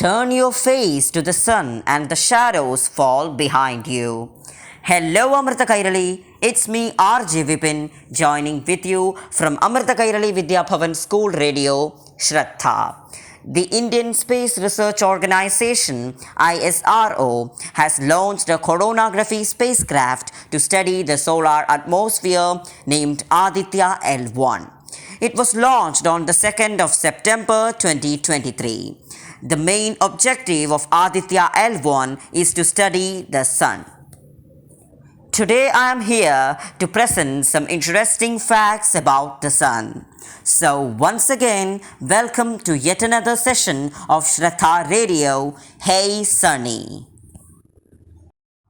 Turn your face to the sun and the shadows fall behind you. Hello Amrita Kairali, it's me RJ Vipin joining with you from Amrita Kairali Vidya Bhavan School Radio, Shraddha. The Indian Space Research Organization ISRO has launched a coronagraphy spacecraft to study the solar atmosphere named Aditya L1. It was launched on the 2nd of September 2023. The main objective of Aditya L1 is to study the sun. Today I am here to present some interesting facts about the sun. So once again, welcome to yet another session of Shraddha Radio, Hey Sunny.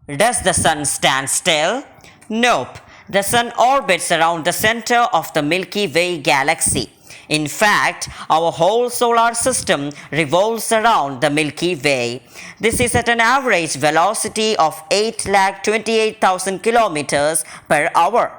Does the sun stand still? Nope. The sun orbits around the center of the Milky Way galaxy. In fact, our whole solar system revolves around the Milky Way. This is at an average velocity of 8,28,000 kilometers per hour.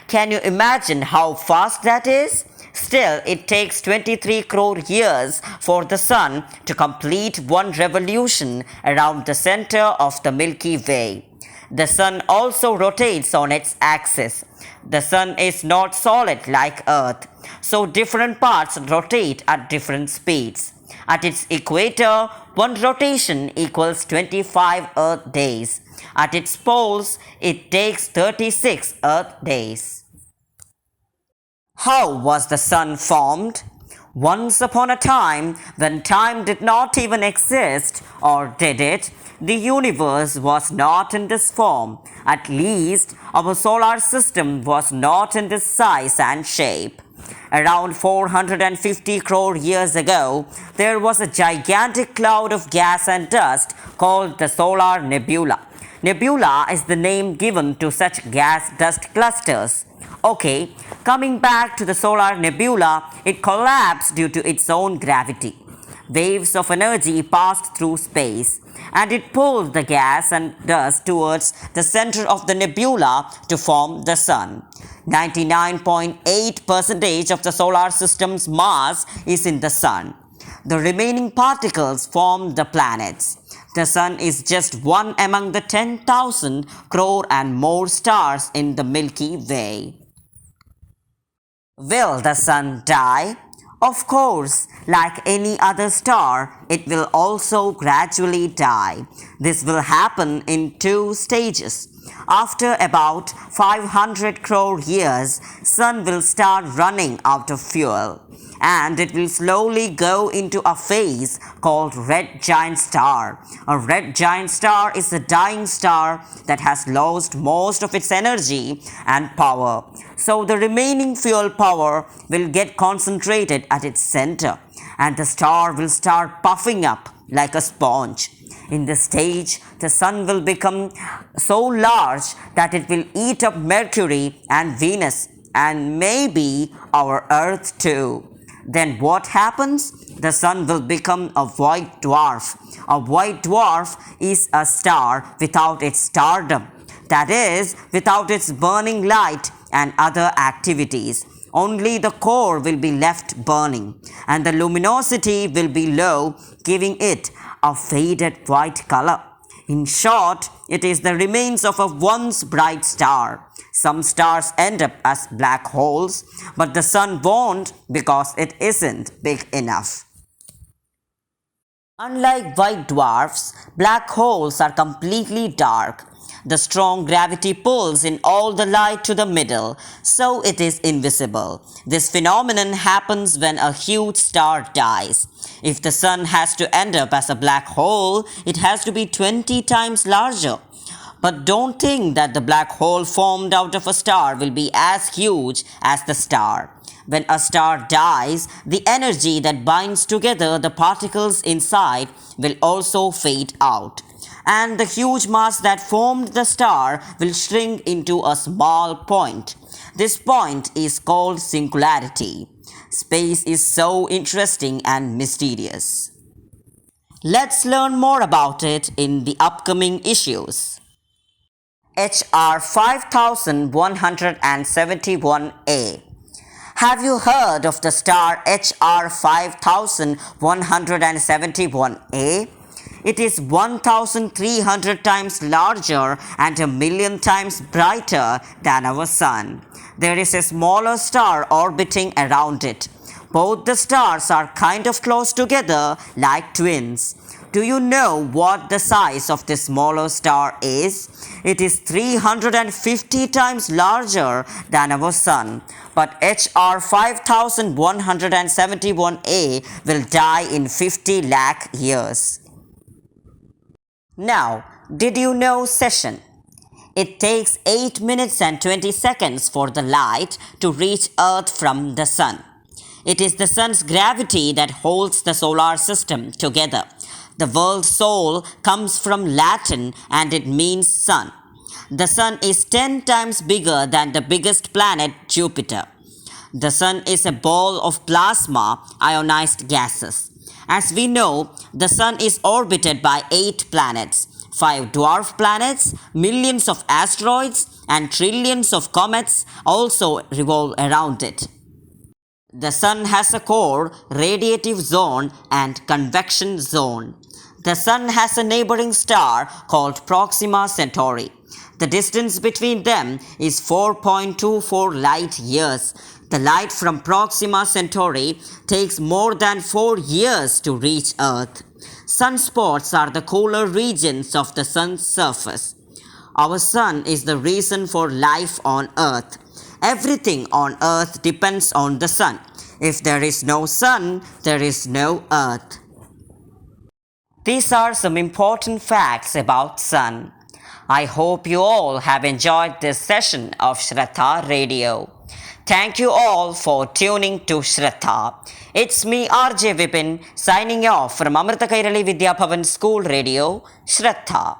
Can you imagine how fast that is? Still, it takes 23 crore years for the sun to complete one revolution around the center of the Milky Way. The sun also rotates on its axis. The sun is not solid like Earth, so different parts rotate at different speeds. At its equator, one rotation equals 25 Earth days. At its poles, it takes 36 Earth days. How was the sun formed? Once upon a time, when time did not even exist, or did it, the universe was not in this form. At least, our solar system was not in this size and shape. Around 450 crore years ago, there was a gigantic cloud of gas and dust called the solar nebula. Nebula is the name given to such gas-dust clusters. Okay, coming back to the solar nebula, it collapsed due to its own gravity. Waves of energy passed through space, and it pulled the gas and dust towards the center of the nebula to form the sun. 99.8% of the solar system's mass is in the sun. The remaining particles form the planets. The sun is just one among the 10,000 crore and more stars in the Milky Way. Will the sun die? Of course, like any other star, it will also gradually die. This will happen in two stages. After about 500 crore years, sun will start running out of fuel, and it will slowly go into a phase called red giant star. A red giant star is a dying star that has lost most of its energy and power. So the remaining fuel power will get concentrated at its center, and the star will start puffing up like a sponge. In this stage, the sun will become so large that it will eat up Mercury and Venus and maybe our Earth too. Then what happens? The sun will become a white dwarf. A white dwarf is a star without its stardom. That is, without its burning light and other activities. Only the core will be left burning, and the luminosity will be low, giving it a faded white color. In short, it is the remains of a once bright star. Some stars end up as black holes, but the sun won't because it isn't big enough. Unlike white dwarfs, black holes are completely dark. The strong gravity pulls in all the light to the middle, so it is invisible. This phenomenon happens when a huge star dies. If the sun has to end up as a black hole, it has to be 20 times larger. But don't think that the black hole formed out of a star will be as huge as the star. When a star dies, the energy that binds together the particles inside will also fade out, and the huge mass that formed the star will shrink into a small point. This point is called singularity. Space is so interesting and mysterious. Let's learn more about it in the upcoming issues. HR 5171A. Have you heard of the star HR 5171A? It is 1300 times larger and a million times brighter than our sun. There is a smaller star orbiting around it. Both the stars are kind of close together like twins. Do you know what the size of this smaller star is? It is 350 times larger than our sun. But HR 5171A will die in 50 lakh years. Now, did you know session? It takes 8 minutes and 20 seconds for the light to reach Earth from the sun. It is the sun's gravity that holds the solar system together. The word sol comes from Latin and it means sun. The sun is 10 times bigger than the biggest planet, Jupiter. The sun is a ball of plasma, ionized gases. As we know, the sun is orbited by 8 planets, 5 dwarf planets, millions of asteroids, and trillions of comets also revolve around it. The sun has a core, radiative zone, and convection zone. The sun has a neighboring star called Proxima Centauri. The distance between them is 4.24 light years. The light from Proxima Centauri takes more than 4 years to reach Earth. Sunspots are the cooler regions of the sun's surface. Our sun is the reason for life on Earth. Everything on Earth depends on the sun. If there is no sun, there is no Earth. These are some important facts about sun. I hope you all have enjoyed this session of Shraddha Radio. Thank you all for tuning to Shraddha. It's me RJ Vipin signing off from Amrita Kairali Vidya Bhavan School Radio, Shraddha.